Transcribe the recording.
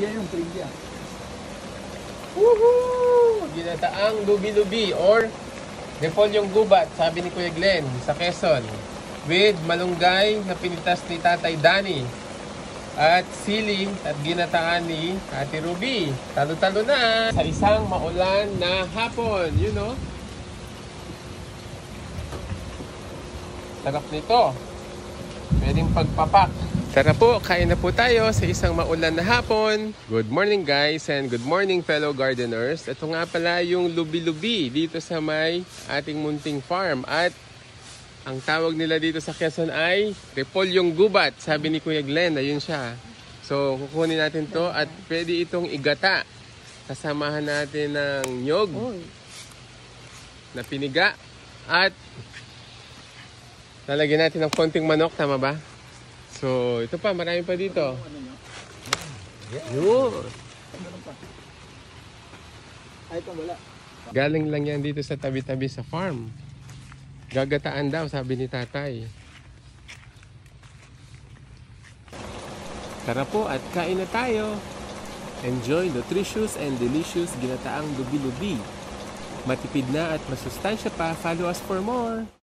Pringya yung pringya. Woohoo! Ginataang lubi-lubi or repolyong gubat, sabi ni Kuya Glenn sa Quezon. With malunggay na pinitas ni Tatay Danny. At sili at ginataan ni Ate Ruby. Talo-talo na sa isang maulan na hapon. You know? Sarap nito. Pwedeng pagpapak. Tara po, kain na po tayo sa isang maulan na hapon. Good morning guys and good morning fellow gardeners. Ito nga pala yung lubi-lubi dito sa may ating munting farm. At ang tawag nila dito sa Quezon ay repolyong gubat. Sabi ni Kuya Glenn, ayun siya. So kukunin natin to at pwede itong igata. Kasamahan natin ng nyog na piniga. At lalagyan natin ng konting manok, tama ba? So, ito pa, marami pa dito. Yun. Ay, ito wala. Galing lang yan dito sa tabi-tabi sa farm. Gagataan daw, sabi ni tatay. Tara po at kain na tayo. Enjoy nutritious and delicious ginataang lubi-lubi. Matipid na at masustansya pa. Follow us for more.